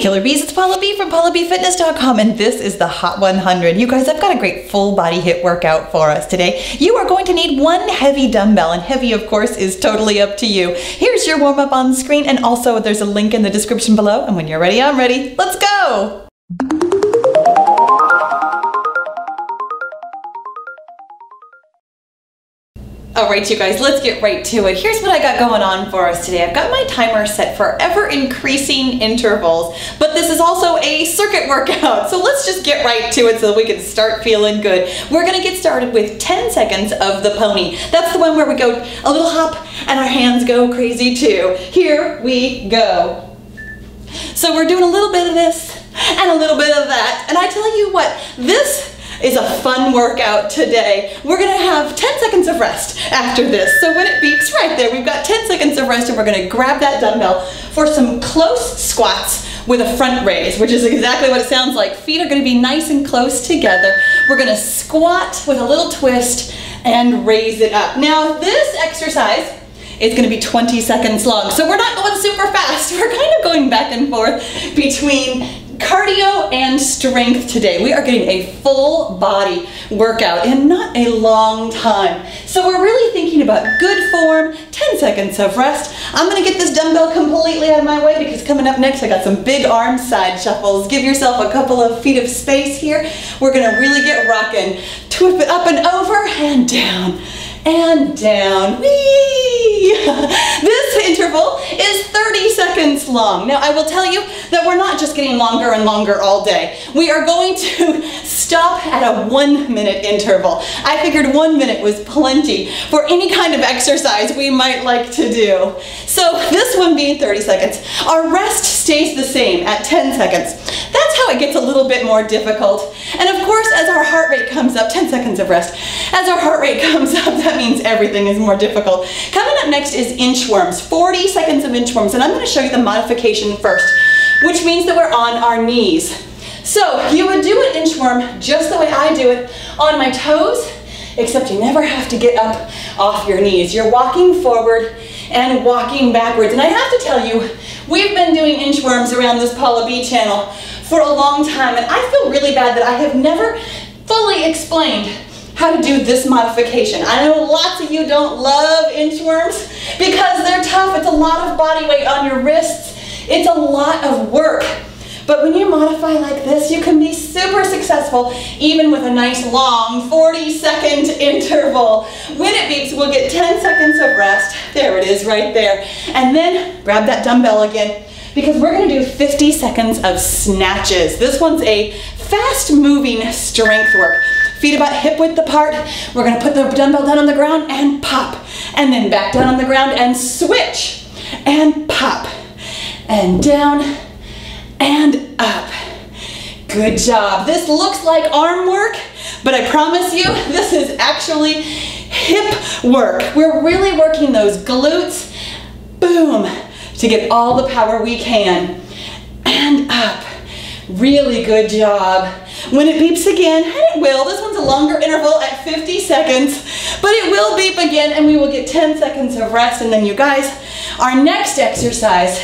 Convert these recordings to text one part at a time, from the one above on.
Killer Bees, it's Paula B from PaulaBFitness.com, and this is the Hot 100. You guys, I've got a great full body HIIT workout for us today. You are going to need one heavy dumbbell, and heavy, of course, is totally up to you. Here's your warm-up on the screen, and also there's a link in the description below, and when you're ready, I'm ready. Let's go! Alright you guys, let's get right to it. Here's what I got going on for us today. I've got my timer set for ever increasing intervals, but this is also a circuit workout, so let's just get right to it so that we can start feeling good. We're gonna get started with 10 seconds of the pony. That's the one where we go a little hop and our hands go crazy too. Here we go. So we're doing a little bit of this and a little bit of that, and I tell you what, this is a fun workout today. We're gonna have 10 seconds of rest after this. So when it beeps right there, we've got 10 seconds of rest, and we're gonna grab that dumbbell for some close squats with a front raise, which is exactly what it sounds like. Feet are gonna be nice and close together. We're gonna squat with a little twist and raise it up. Now this exercise is gonna be 20 seconds long. So we're not going super fast. We're kind of going back and forth between cardio and strength today. We are getting a full body workout in not a long time. So we're really thinking about good form, 10 seconds of rest. I'm gonna get this dumbbell completely out of my way because coming up next I got some big arm side shuffles. Give yourself a couple of feet of space here. We're gonna really get rocking. Twip it up and over and down. And down. Whee! This interval is 30 seconds long. Now I will tell you that we're not just getting longer and longer all day. We are going to stop at a 1 minute interval. I figured 1 minute was plenty for any kind of exercise we might like to do. So this one being 30 seconds. Our rest stays the same at 10 seconds. That's how it gets a little bit more difficult. And of course, as our heart rate comes up, 10 seconds of rest, as our heart rate comes up, that means everything is more difficult. Coming up next is inchworms, 40 seconds of inchworms, and I'm going to show you the modification first, which means that we're on our knees. So you would do an inchworm just the way I do it, on my toes, except you never have to get up off your knees. You're walking forward and walking backwards. And I have to tell you, we've been doing inchworms around this Paula B channel for a long time, and I feel really bad that I have never fully explained how to do this modification. I know lots of you don't love inchworms because they're tough. It's a lot of body weight on your wrists. It's a lot of work. But when you modify like this, you can be super successful even with a nice long 40-second interval. When it beeps, we'll get 10 seconds of rest. There it is right there. And then grab that dumbbell again because we're gonna do 50 seconds of snatches. This one's a fast-moving strength work. Feet about hip width apart. We're gonna put the dumbbell down on the ground and pop. And then back down on the ground and switch. And pop. And down and up. Good job. This looks like arm work, but I promise you, this is actually hip work. We're really working those glutes, boom, to get all the power we can. And up. Really good job. When it beeps again, and it will, this one's a longer interval at 50 seconds, but it will beep again and we will get 10 seconds of rest. And then you guys, our next exercise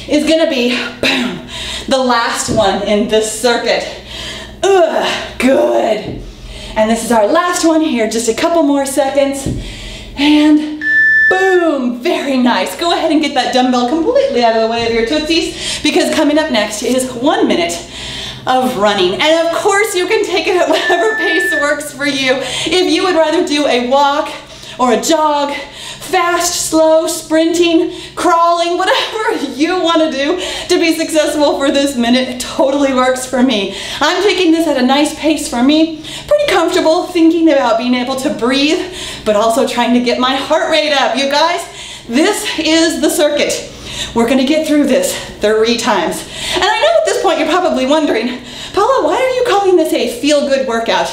is gonna be, boom, the last one in this circuit. Good. And this is our last one here, just a couple more seconds. And boom, very nice. Go ahead and get that dumbbell completely out of the way of your tootsies because coming up next is 1 minute of running. And of course you can take it at whatever pace works for you. If you would rather do a walk or a jog, fast, slow, sprinting, crawling, whatever you want to do to be successful for this minute, it totally works for me. I'm taking this at a nice pace for me, pretty comfortable, thinking about being able to breathe, but also trying to get my heart rate up. You guys, this is the circuit. We're gonna get through this 3 times. And I know at this point you're probably wondering, Paula, why are you calling this a feel-good workout?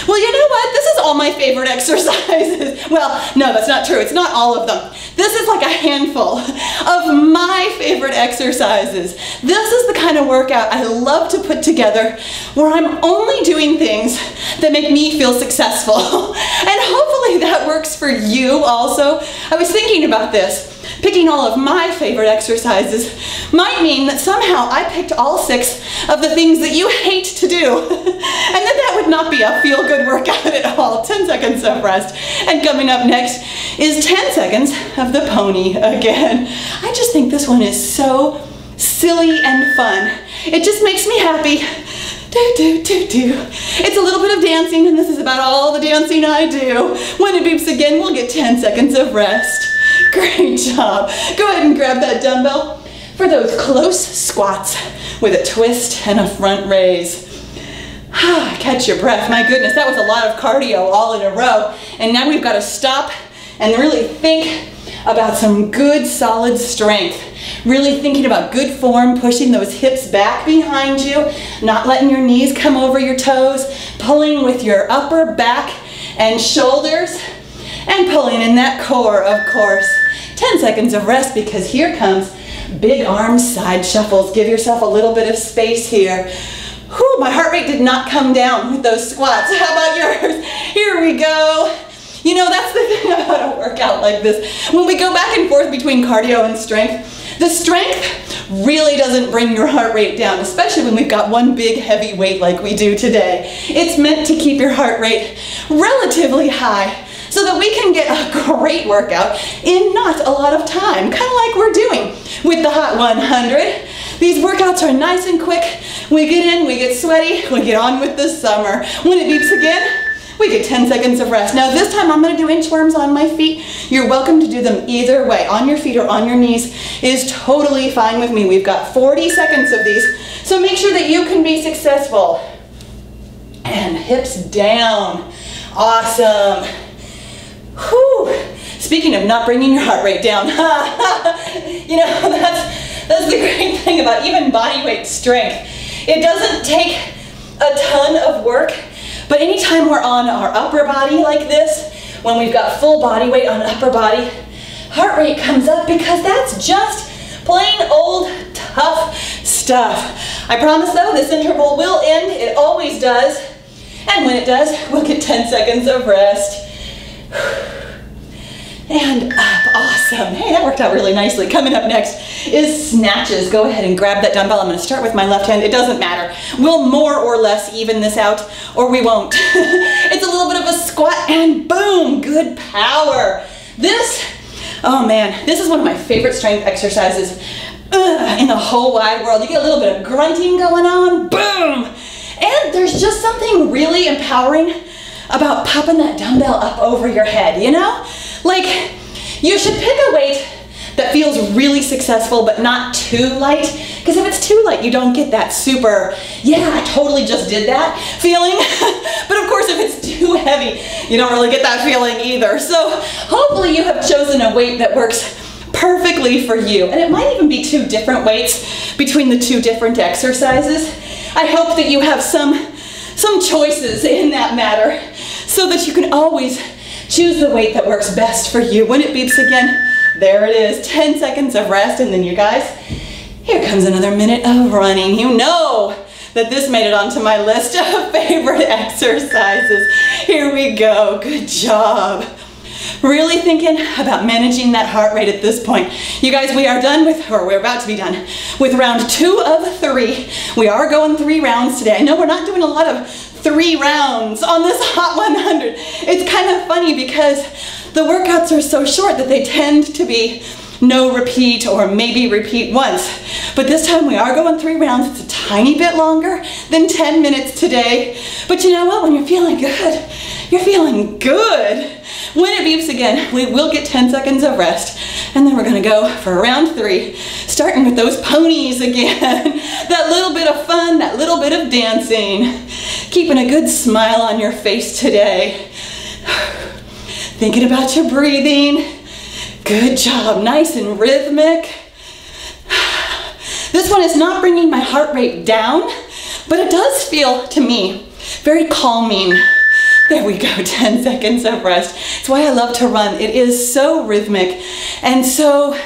Well, you know what? This is all my favorite exercises. Well, no, that's not true. It's not all of them. This is like a handful of my favorite exercises. This is the kind of workout I love to put together where I'm only doing things that make me feel successful. And hopefully that works for you also. I was thinking about this. picking all of my favorite exercises might mean that somehow I picked all 6 of the things that you hate to do. And that would not be a feel-good workout at all. 10 seconds of rest. And coming up next is 10 seconds of the pony again. I just think this one is so silly and fun. It just makes me happy. Do, do, do, do. It's a little bit of dancing, and this is about all the dancing I do. When it beeps again, we'll get 10 seconds of rest. Great job. Go ahead and grab that dumbbell for those close squats with a twist and a front raise. Catch your breath. My goodness, that was a lot of cardio all in a row. And now we've got to stop and really think about some good solid strength. Really thinking about good form, pushing those hips back behind you, not letting your knees come over your toes, pulling with your upper back and shoulders, and pulling in that core, of course. 10 seconds of rest, because here comes big arms side shuffles. Give yourself a little bit of space here. Whew, my heart rate did not come down with those squats. How about yours? Here we go. You know, that's the thing about a workout like this. When we go back and forth between cardio and strength, the strength really doesn't bring your heart rate down, especially when we've got one big heavy weight like we do today. It's meant to keep your heart rate relatively high so that we can get a great workout in not a lot of time, kind of like we're doing with the Hot 100. These workouts are nice and quick. We get in, we get sweaty, we get on with the summer. When it beeps again, we get 10 seconds of rest. Now this time I'm going to do inchworms on my feet. You're welcome to do them either way, on your feet or on your knees is totally fine with me. We've got 40 seconds of these, so make sure that you can be successful. And hips down. Awesome. Whew. Speaking of not bringing your heart rate down, you know, that's the great thing about even body weight strength. It doesn't take a ton of work, but anytime we're on our upper body like this, when we've got full body weight on upper body, heart rate comes up because that's just plain old tough stuff. I promise though, this interval will end. It always does. And when it does, we'll get 10 seconds of rest. And up. Awesome. Hey, that worked out really nicely. Coming up next is snatches. Go ahead and grab that dumbbell. I'm going to start with my left hand. It doesn't matter. We'll more or less even this out, or we won't. It's a little bit of a squat and boom, good power. This, oh man, this is one of my favorite strength exercises in the whole wide world. You get a little bit of grunting going on, boom. And there's just something really empowering about popping that dumbbell up over your head, you know? Like, you should pick a weight that feels really successful but not too light, because if it's too light you don't get that super, yeah, I totally just did that feeling. But of course if it's too heavy you don't really get that feeling either. So hopefully you have chosen a weight that works perfectly for you, and it might even be 2 different weights between the 2 different exercises. I hope that you have some choices in that matter so that you can always choose the weight that works best for you. When it beeps again, there it is, 10 seconds of rest, and then you guys, here comes another minute of running. You know that this made it onto my list of favorite exercises. Here we go, good job. Really thinking about managing that heart rate at this point. You guys, we are done with, or we're about to be done with round 2 of 3. We are going 3 rounds today. I know we're not doing a lot of 3 rounds on this Hot 100. It's kind of funny because the workouts are so short that they tend to be no repeat or maybe repeat once. But this time we are going 3 rounds. It's a tiny bit longer than 10 minutes today. But you know what? When you're feeling good, you're feeling good. When it beeps again, we will get 10 seconds of rest. And then we're gonna go for round 3, starting with those ponies again. That little bit of fun, that little bit of dancing. Keeping a good smile on your face today. Thinking about your breathing. Good job, nice and rhythmic. This one is not bringing my heart rate down, but it does feel, to me, very calming. There we go, 10 seconds of rest. It's why I love to run. It is so rhythmic and so,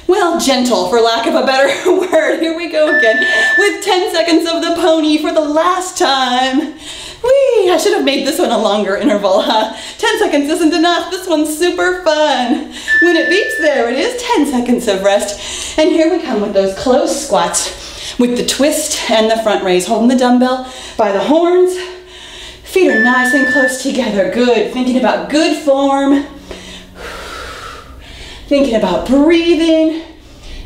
well, gentle, for lack of a better word. Here we go again with 10 seconds of the pony for the last time. Whee! I should have made this one a longer interval, huh? 10 seconds isn't enough. This one's super fun. When it beeps, there it is, 10 seconds of rest. And here we come with those close squats with the twist and the front raise, holding the dumbbell by the horns. Feet are nice and close together. Good. Thinking about good form. Thinking about breathing.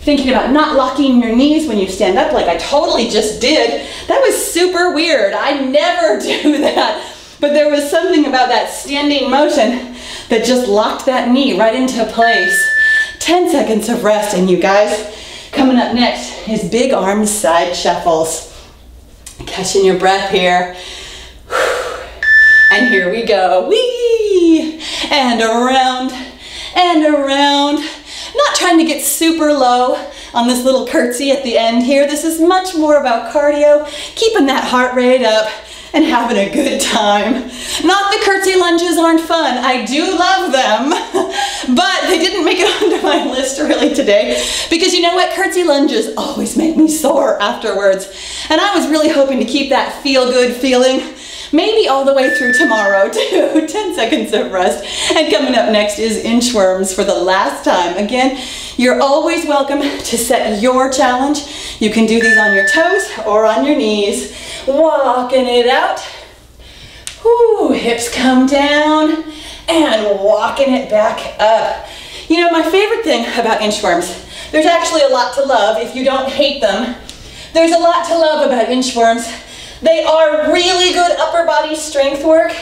Thinking about not locking your knees when you stand up like I totally just did. That was super weird. I never do that. But there was something about that standing motion that just locked that knee right into place. 10 seconds of rest. And you guys, coming up next is big arm side shuffles. Catching your breath here. And here we go. Whee! And around and around. Not trying to get super low on this little curtsy at the end here. This is much more about cardio, keeping that heart rate up and having a good time. Not the curtsy lunges aren't fun. I do love them, but they didn't make it onto my list really today because you know what? Curtsy lunges always make me sore afterwards. And I was really hoping to keep that feel-good feeling maybe all the way through tomorrow too. 10 seconds of rest. And coming up next is inchworms for the last time. Again, you're always welcome to set your challenge. You can do these on your toes or on your knees. Walking it out. Whoo, hips come down and walking it back up. You know, my favorite thing about inchworms, there's actually a lot to love if you don't hate them. There's a lot to love about inchworms. They are really good upper body strength work,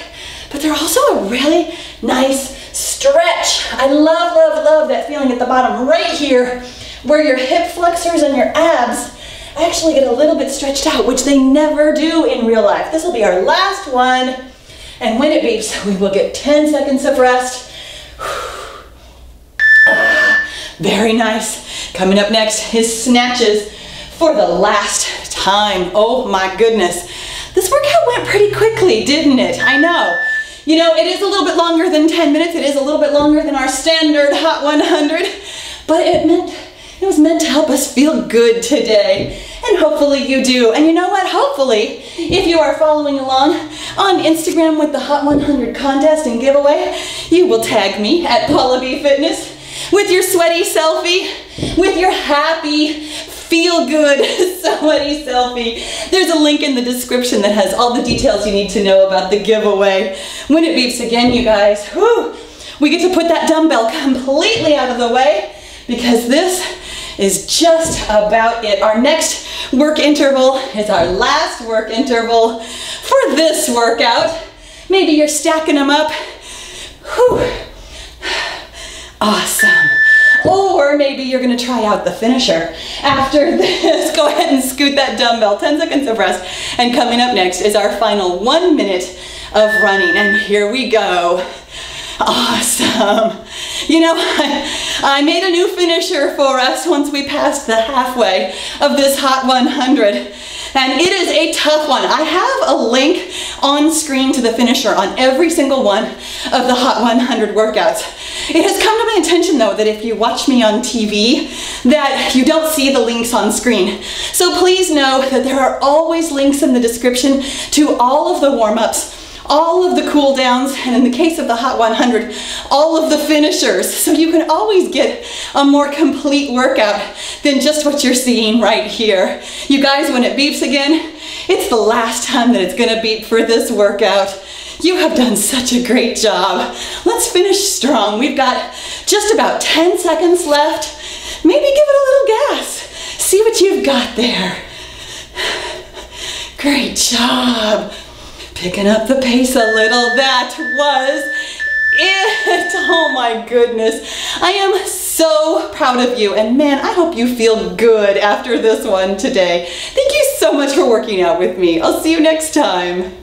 but they're also a really nice stretch. I love, love, love that feeling at the bottom right here where your hip flexors and your abs actually get a little bit stretched out, which they never do in real life. This will be our last one. And when it beeps, we will get 10 seconds of rest. Very nice. Coming up next is snatches for the last time. Oh my goodness. This workout went pretty quickly, didn't it? I know. You know, it is a little bit longer than 10 minutes. It is a little bit longer than our standard Hot 100, but it was meant to help us feel good today. And hopefully you do. And you know what? Hopefully, if you are following along on Instagram with the Hot 100 contest and giveaway, you will tag me at Paula B Fitness with your sweaty selfie, with your happy, feel good sweaty selfie. There's a link in the description that has all the details you need to know about the giveaway. When it beeps again, you guys, whew, we get to put that dumbbell completely out of the way because this is just about it. Our next work interval is our last work interval for this workout. Maybe you're stacking them up. Whew. Awesome. Or maybe you're gonna try out the finisher. After this, go ahead and scoot that dumbbell. 10 seconds of rest. And coming up next is our final 1 minute of running. And here we go. Awesome. You know, I made a new finisher for us once we passed the halfway of this Hot 100. And it is a tough one. I have a link on screen to the finisher on every single one of the Hot 100 workouts. It has come to my attention though that if you watch me on TV, that you don't see the links on screen. So please know that there are always links in the description to all of the warm-ups, all of the cool downs, and in the case of the Hot 100, all of the finishers. So you can always get a more complete workout than just what you're seeing right here. You guys, when it beeps again, it's the last time that it's gonna beep for this workout. You have done such a great job. Let's finish strong. We've got just about 10 seconds left. Maybe give it a little gas. See what you've got there. Great job. Picking up the pace a little. That was it. Oh my goodness. I am so proud of you. And man, I hope you feel good after this one today. Thank you so much for working out with me. I'll see you next time.